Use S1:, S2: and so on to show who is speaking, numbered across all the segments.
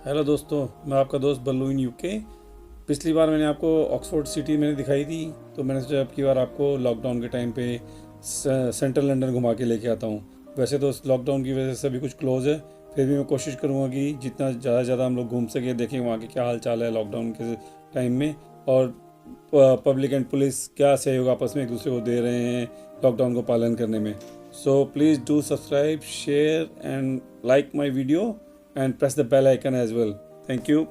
S1: Hello दोस्तों, मैं आपका दोस्त बल्लू इन यूके। पिछली बार मैंने आपको ऑक्सफोर्ड सिटी मैंने दिखाई थी, तो मैंने सोचा अब की बार आपको लॉकडाउन के टाइम पे सेंट्रल लंदन घुमा के लेके आता हूँ। वैसे तो लॉकडाउन की वजह से सभी कुछ क्लोज़ है, फिर भी मैं कोशिश करूँगा कि जितना ज़्यादा से ज़्यादा हम लोग घूम सके, देखें वहाँ के क्या हाल चाल है लॉकडाउन के टाइम में, और पब्लिक एंड पुलिस क्या सहयोग आपस में एक दूसरे को दे रहे हैं लॉकडाउन को पालन करने में। सो please do subscribe, share and like my video and press the bell icon as well. Thank you.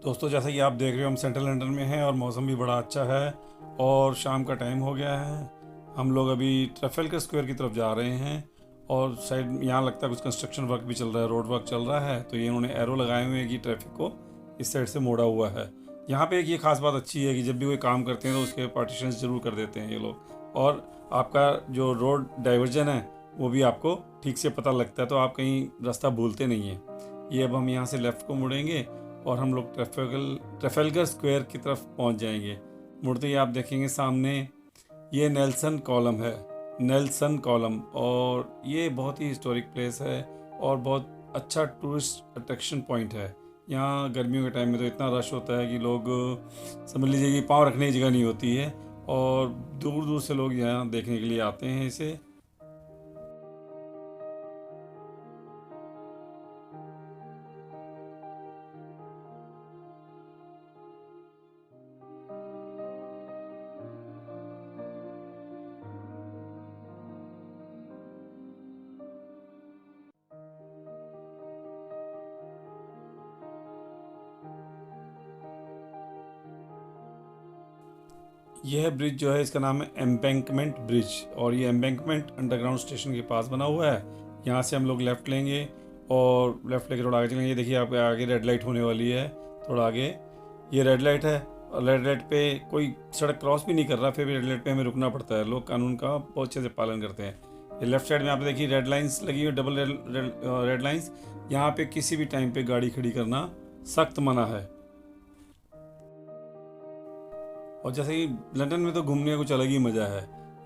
S1: दोस्तों, जैसा कि आप देख रहे हो, हम सेंट्रल लंदन में हैं और मौसम भी बड़ा अच्छा है और शाम का टाइम हो गया है। हम लोग अभी ट्रफेलगर स्क्वायर की तरफ जा रहे हैं और साइड यहाँ लगता है कुछ कंस्ट्रक्शन वर्क भी चल रहा है, रोड वर्क चल रहा है, तो ये उन्होंने एरो लगाए हुए हैं कि ट्रैफिक को इस साइड से मोड़ा हुआ है। यहाँ पे एक ये खास बात अच्छी है कि जब भी कोई काम करते हैं तो उसके पार्टीशंस जरूर कर देते हैं ये लोग, और आपका जो रोड डाइवर्जन है वो भी आपको ठीक से पता लगता है, तो आप कहीं रास्ता भूलते नहीं हैं। ये अब हम यहाँ से लेफ़्ट को मुड़ेंगे और हम लोग ट्रफेलगर स्क्वायर की तरफ पहुंच जाएंगे। मुड़ते ही आप देखेंगे सामने ये नेल्सन कॉलम है, नेल्सन कॉलम, और ये बहुत ही हिस्टोरिक प्लेस है और बहुत अच्छा टूरिस्ट अट्रैक्शन पॉइंट है। यहाँ गर्मियों के टाइम में तो इतना रश होता है कि लोग समझ लीजिए कि पाँव रखने की जगह नहीं होती है, और दूर दूर से लोग यहाँ देखने के लिए आते हैं इसे। यह ब्रिज जो है, इसका नाम है एम्बैंकमेंट ब्रिज, और ये एम्बैंकमेंट अंडरग्राउंड स्टेशन के पास बना हुआ है। यहाँ से हम लोग लेफ़्ट लेंगे और लेफ़्ट लेके थोड़ा आगे चलेंगे। देखिए आपके आगे रेड लाइट होने वाली है, थोड़ा आगे ये रेड लाइट है, और रेड लाइट पे कोई सड़क क्रॉस भी नहीं कर रहा, फिर भी रेड लाइट पे हमें रुकना पड़ता है। लोग कानून का बहुत अच्छे से पालन करते हैं। ये लेफ्ट साइड में आप देखिए रेड लाइन्स लगी हुई, डबल रेड लाइन्स। यहाँ पे किसी भी टाइम पे गाड़ी खड़ी करना सख्त मना है। और जैसे कि लंदन में तो घूमने का कुछ अलग ही मज़ा है।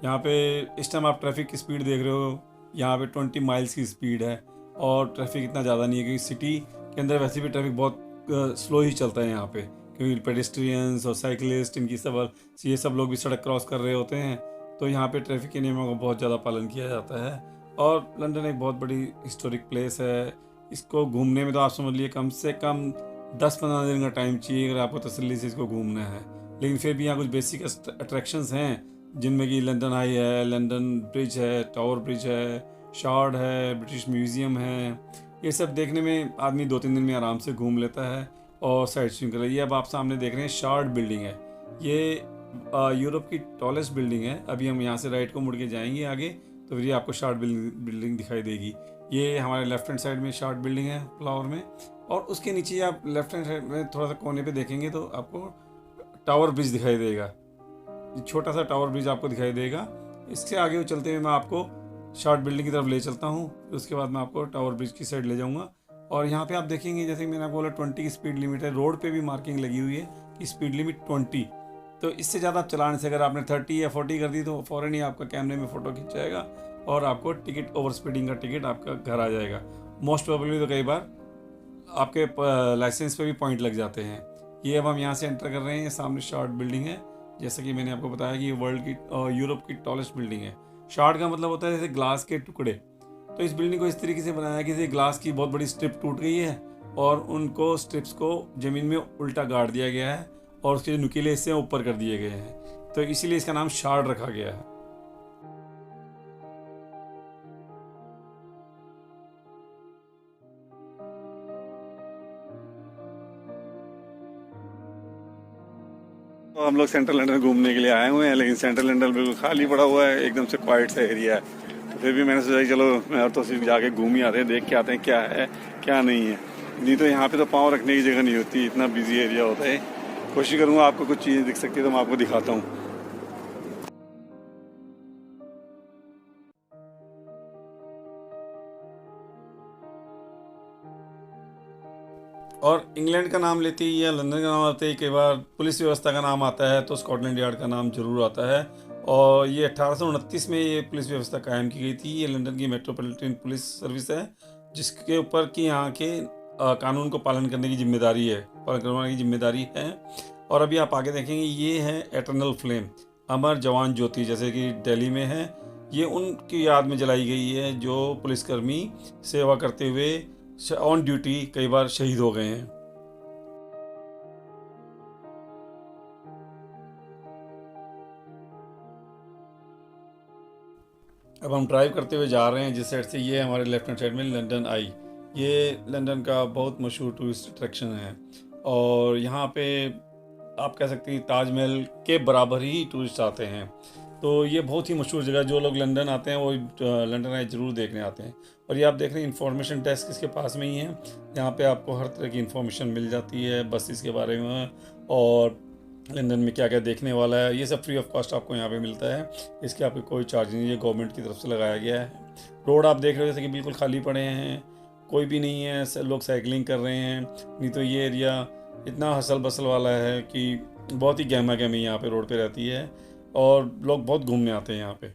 S1: यहाँ पे इस टाइम आप ट्रैफिक की स्पीड देख रहे हो, यहाँ पे 20 माइल्स की स्पीड है, और ट्रैफिक इतना ज़्यादा नहीं है क्योंकि सिटी के अंदर वैसे भी ट्रैफिक बहुत स्लो ही चलता है यहाँ पे, क्योंकि पेडेस्ट्रियंस और साइकिलिस्ट इनकी सब ये सब लोग भी सड़क क्रॉस कर रहे होते हैं, तो यहाँ पे ट्रैफिक के नियमों का बहुत ज़्यादा पालन किया जाता है। और लंदन एक बहुत बड़ी हिस्टोरिक प्लेस है। इसको घूमने में तो आप समझ लिए कम से कम 10-15 दिन का टाइम चाहिए अगर आपको तसल्ली से इसको घूमना है। लेकिन फिर भी यहाँ कुछ बेसिक अट्रैक्शंस हैं, जिनमें कि लंदन आई है, लंदन ब्रिज है, टावर ब्रिज है, शार्ड है, ब्रिटिश म्यूज़ियम है। ये सब देखने में आदमी 2-3 दिन में आराम से घूम लेता है और साइट सीइंग कर रही है। अब आप सामने देख रहे हैं शार्ड बिल्डिंग है, ये यूरोप की टॉलेस्ट बिल्डिंग है। अभी हम यहाँ से राइट को मुड़ के जाएंगे आगे, तो फिर ये आपको शार्ड बिल्डिंग दिखाई देगी। ये हमारे लेफ्ट हैंड साइड में शार्ड बिल्डिंग है फ्लावर में, और उसके नीचे आप लेफ्ट हैंड साइड में थोड़ा सा कोने पे देखेंगे तो आपको टावर ब्रिज दिखाई देगा। छोटा सा टावर ब्रिज आपको दिखाई देगा। इससे आगे चलते हुए मैं आपको शार्ट बिल्डिंग की तरफ ले चलता हूँ, उसके बाद मैं आपको टावर ब्रिज की साइड ले जाऊँगा। और यहाँ पे आप देखेंगे, जैसे मैंने आपको बोला 20 की स्पीड लिमिट है, रोड पे भी मार्किंग लगी हुई है कि स्पीड लिमिट 20। तो इससे ज़्यादा आप चलाने से, अगर आपने 30 या 40 कर दी तो फ़ौरन ही आपका कैमरे में फ़ोटो खिंच जाएगा और आपको टिकट, ओवर स्पीडिंग का टिकट आपका घर आ जाएगा। मोस्ट प्रोबेबली तो कई बार आपके लाइसेंस पे भी पॉइंट लग जाते हैं। ये अब हम यहाँ से एंटर कर रहे हैं। ये सामने शार्ड बिल्डिंग है, जैसा कि मैंने आपको बताया कि ये वर्ल्ड की यूरोप की टॉलेस्ट बिल्डिंग है। शार्ड का मतलब होता है जैसे ग्लास के टुकड़े। तो इस बिल्डिंग को इस तरीके से बनाया कि जैसे ग्लास की बहुत बड़ी स्ट्रिप टूट गई है और उनको स्ट्रिप्स को ज़मीन में उल्टा गाड़ दिया गया है और उसके जो नुकीले हिस्से ऊपर कर दिए गए हैं, तो इसीलिए इसका नाम शार्ड रखा गया है। तो हम लोग सेंट्रल लंदन घूमने के लिए आए हुए हैं, लेकिन सेंट्रल लंदन बिल्कुल खाली पड़ा हुआ है, एकदम से क्वाइट सा एरिया है। तो फिर भी मैंने सोचा कि चलो मैं तो सिर्फ जाके घूम ही आते हैं, देख के आते हैं क्या है क्या नहीं है। नहीं तो यहाँ पे तो पाँव रखने की जगह नहीं होती, इतना बिजी एरिया होता है। कोशिश करूँगा आपको कुछ चीज़ें दिख सकती है तो मैं आपको दिखाता हूँ। और इंग्लैंड का नाम लेते ही या लंदन का नाम आते ही कई बार पुलिस व्यवस्था का नाम आता है तो स्कॉटलैंड यार्ड का नाम जरूर आता है। और ये 1829 में ये पुलिस व्यवस्था कायम की गई थी। ये लंदन की मेट्रोपॉलिटन पुलिस सर्विस है जिसके ऊपर कि यहाँ के कानून को पालन करने की जिम्मेदारी है, पालन करवाने की जिम्मेदारी है। और अभी आप आगे देखेंगे ये है एटर्नल फ्लेम, अमर जवान ज्योति, जैसे कि दिल्ली में है। ये उनकी याद में जलाई गई है जो पुलिसकर्मी सेवा करते हुए ऑन ड्यूटी कई बार शहीद हो गए हैं। अब हम ड्राइव करते हुए जा रहे हैं जिस साइड से, ये हमारे लेफ्ट हैंड साइड में लंदन आई। ये लंदन का बहुत मशहूर टूरिस्ट अट्रैक्शन है और यहाँ पे आप कह सकते हैं ताजमहल के बराबर ही टूरिस्ट आते हैं। तो ये बहुत ही मशहूर जगह, जो लोग लंदन आते हैं वो लंदन आई ज़रूर देखने आते हैं। और ये आप देख रहे हैं इंफॉर्मेशन डेस्क इसके पास में ही है। यहाँ पे आपको हर तरह की इंफॉर्मेशन मिल जाती है बसेस के बारे में और लंदन में क्या क्या देखने वाला है। ये सब फ्री ऑफ कॉस्ट आपको यहाँ पे मिलता है, इसके आपको कोई चार्ज नहीं है, गवर्नमेंट की तरफ से लगाया गया है। रोड आप देख रहे हो जैसे कि बिल्कुल खाली पड़े हैं, कोई भी नहीं है, लोग साइकिलिंग कर रहे हैं। नहीं तो ये एरिया इतना हसल बसल वाला है कि बहुत ही गहमा गहमी यहाँ पे रोड पे रहती है और लोग बहुत घूमने आते हैं यहाँ पे।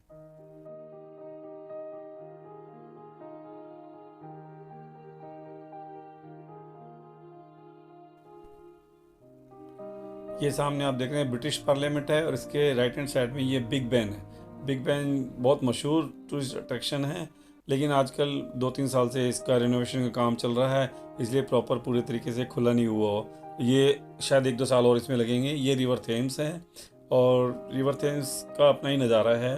S1: ये सामने आप देख रहे हैं ब्रिटिश पार्लियामेंट है और इसके राइट हैंड साइड में ये बिग बैन है। बिग बैन बहुत मशहूर टूरिस्ट अट्रैक्शन है, लेकिन आजकल 2-3 साल से इसका रिनोवेशन का काम चल रहा है, इसलिए प्रॉपर पूरे तरीके से खुला नहीं हुआ हो। ये शायद 1-2 साल और इसमें लगेंगे। ये रिवर थेम्स है और रिवर थेम्स का अपना ही नज़ारा है।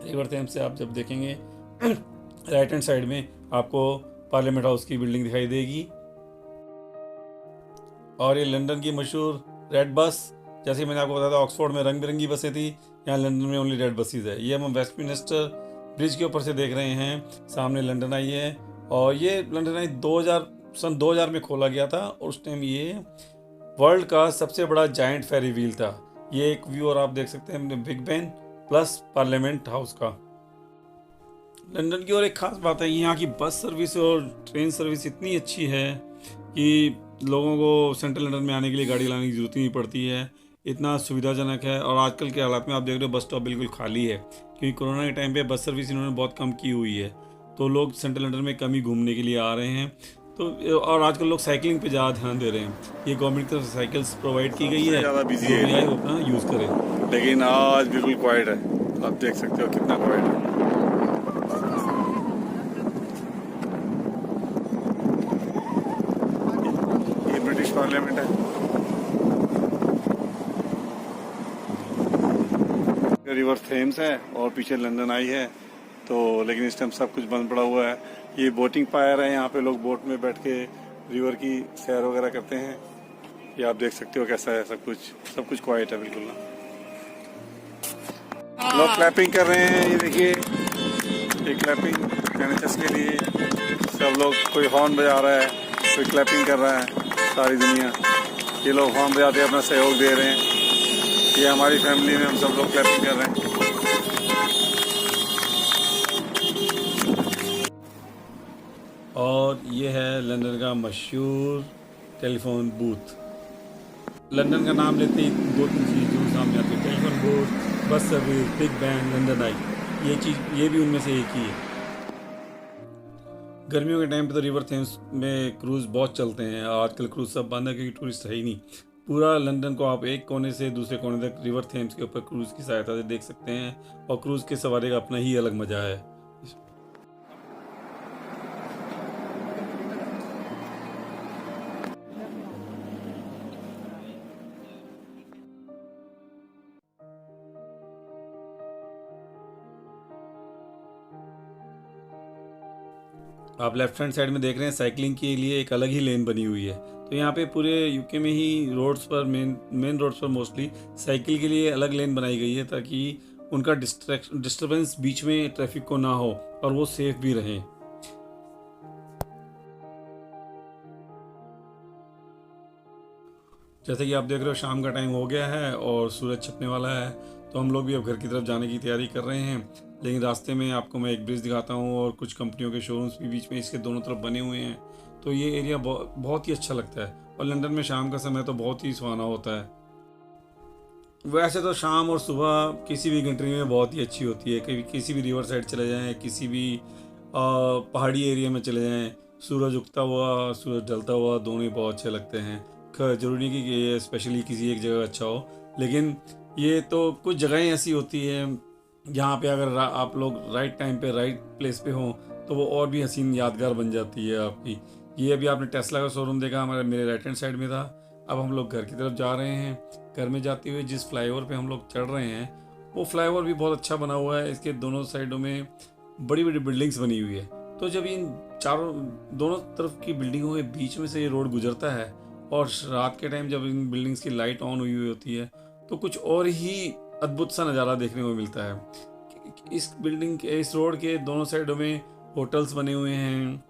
S1: रिवर थेम्स से आप जब देखेंगे राइट हैंड साइड में आपको पार्लियामेंट हाउस की बिल्डिंग दिखाई देगी। और ये लंदन की मशहूर रेड बस, जैसे मैंने आपको बताया था ऑक्सफोर्ड में रंग बिरंगी बसें थी, यहाँ लंदन में ओनली रेड बसेज है। ये हम वेस्टमिनिस्टर ब्रिज के ऊपर से देख रहे हैं, सामने लंदन आई है। और ये लंदन आई सन 2000 में खोला गया था और उस टाइम ये वर्ल्ड का सबसे बड़ा जायंट फेरी व्हील था। ये एक व्यू और आप देख सकते हैं Big Ben plus parliament house का। लंदन की और एक ख़ास बात है, यहाँ की बस सर्विस और ट्रेन सर्विस इतनी अच्छी है कि लोगों को सेंट्रल लंदन में आने के लिए गाड़ी लाने की ज़रूरत ही नहीं पड़ती है। इतना सुविधाजनक है। और आजकल के हालात में आप देख रहे हो बस स्टॉप बिल्कुल खाली है, क्योंकि कोरोना के टाइम पे बस सर्विस इन्होंने बहुत कम की हुई है, तो लोग सेंट्रल लंदन में कम ही घूमने के लिए आ रहे हैं। तो और आजकल लोग साइकिलिंग पे ज़्यादा ध्यान दे रहे हैं। ये गवर्नमेंट की तरफ से साइकिल्स प्रोवाइड की गई है, ज़्यादा बिजी है, वो अपना यूज़ करें। लेकिन आज बिल्कुल क्वाइट है, आप देख सकते हो कितना क्वाइट है। ब्रिटिश पार्लियामेंट है, रिवर थेम्स है और पीछे लंदन आई है। तो लेकिन इस टाइम सब कुछ बंद पड़ा हुआ है। ये बोटिंग पायर है, यहाँ पे लोग बोट में बैठ के रिवर की सैर वगैरह करते हैं। ये आप देख सकते हो कैसा है, सब कुछ क्वाइट है बिल्कुल ना। लोग क्लैपिंग कर रहे हैं, ये देखिए ये क्लैपिंग एनएचएस के लिए सब लोग, कोई हॉर्न बजा रहा है, कोई क्लैपिंग कर रहा है, सारी दुनिया। ये लोग हॉर्न बजाते अपना सहयोग दे रहे हैं। ये हमारी फैमिली में हम सब लोग क्लैपिंग कर रहे हैं। और ये है लंदन का मशहूर टेलीफोन बूथ। लंदन का नाम लेते ही 2-3 चीज़ जरूर सामने आती है, telephone booth, bus service, big Ben, London आई। ये भी उनमें से एक ही है। गर्मियों के टाइम पे तो रिवर थेम्स में क्रूज़ बहुत चलते हैं। आजकल क्रूज़ सब बंद है क्योंकि टूरिस्ट है ही नहीं। पूरा लंदन को आप एक कोने से दूसरे कोने तक रिवर थेम्स के ऊपर क्रूज़ की सहायता से देख सकते हैं और क्रूज़ के सवारी का अपना ही अलग मज़ा है। आप लेफ्ट हैंड साइड में देख रहे हैं साइकिलिंग के लिए एक अलग ही लेन बनी हुई है। तो यहाँ पे पूरे यूके में ही रोड्स पर मेन रोड्स पर मोस्टली साइकिल के लिए अलग लेन बनाई गई है, ताकि उनका डिस्टर्बेंस बीच में ट्रैफिक को ना हो और वो सेफ भी रहें। जैसे कि आप देख रहे हो शाम का टाइम हो गया है और सूरज छिपने वाला है, तो हम लोग भी अब घर की तरफ जाने की तैयारी कर रहे हैं। लेकिन रास्ते में आपको मैं एक ब्रिज दिखाता हूँ और कुछ कंपनियों के शोरूम्स भी बीच में इसके दोनों तरफ बने हुए हैं। तो ये एरिया बहुत ही अच्छा लगता है। और लंदन में शाम का समय तो बहुत ही सुहाना होता है। वैसे तो शाम और सुबह किसी भी कंट्री में बहुत ही अच्छी होती है। कभी किसी भी रिवर साइड चले जाएं, किसी भी पहाड़ी एरिया में चले जाएं, सूरज उगता हुआ सूरज ढलता हुआ दोनों ही बहुत अच्छे लगते हैं। ज़रूरी नहीं कि ये स्पेशली किसी एक जगह अच्छा हो, लेकिन ये तो कुछ जगहें ऐसी होती हैं जहाँ पे अगर आप लोग राइट टाइम पे राइट प्लेस पे हों तो वो और भी हसीन यादगार बन जाती है आपकी। ये अभी आपने टेस्ला का शोरूम देखा, हमारे मेरे राइट हैंड साइड में था। अब हम लोग घर की तरफ जा रहे हैं। घर में जाते हुए जिस फ्लाईओवर पे हम लोग चढ़ रहे हैं, वो फ्लाईओवर भी बहुत अच्छा बना हुआ है। इसके दोनों साइडों में बड़ी बड़ी बिल्डिंग्स बनी हुई है। तो जब इन चारों दोनों तरफ की बिल्डिंगों के बीच में से ये रोड गुजरता है और रात के टाइम जब इन बिल्डिंग्स की लाइट ऑन हुई होती है तो कुछ और ही अद्भुत सा नज़ारा देखने को मिलता है। इस रोड के दोनों साइडों में होटल्स बने हुए हैं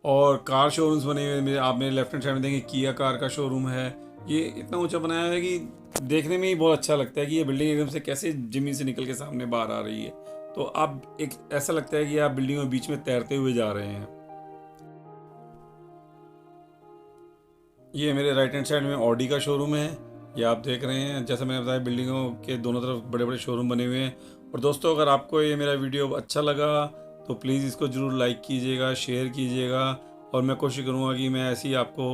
S1: और कार शोरूम्स बने हुए हैं। आप मेरे लेफ्ट हैंड साइड में देखेंगे किया कार का शोरूम है। ये इतना ऊंचा बनाया है कि देखने में ही बहुत अच्छा लगता है कि ये बिल्डिंग एकदम से कैसे जमीन से निकल के सामने बाहर आ रही है। तो आप एक ऐसा लगता है कि आप बिल्डिंगों के बीच में तैरते हुए जा रहे हैं। ये मेरे राइट हैंड साइड में ऑडी का शोरूम है, ये आप देख रहे हैं। जैसा मैंने बताया बिल्डिंगों के दोनों तरफ बड़े बड़े शोरूम बने हुए हैं। और दोस्तों, अगर आपको ये मेरा वीडियो अच्छा लगा तो प्लीज़ इसको ज़रूर लाइक कीजिएगा, शेयर कीजिएगा। और मैं कोशिश करूँगा कि मैं ऐसे ही आपको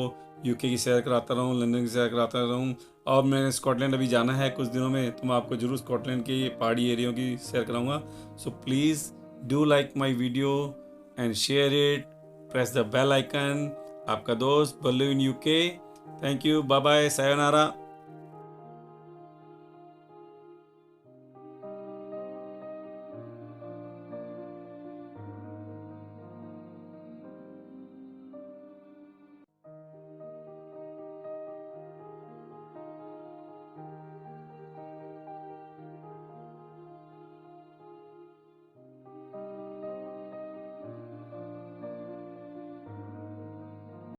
S1: यूके की सैर कराता रहूँ, लंदन की सैर कराता रहूँ। और मैंने स्कॉटलैंड अभी जाना है कुछ दिनों में, तो मैं आपको ज़रूर स्कॉटलैंड के पहाड़ी एरियो की सैर कराऊँगा। So please do like my video and share it, press the bell icon. आपका दोस्त Ballu in UK. Thank you, bye bye, sayonara.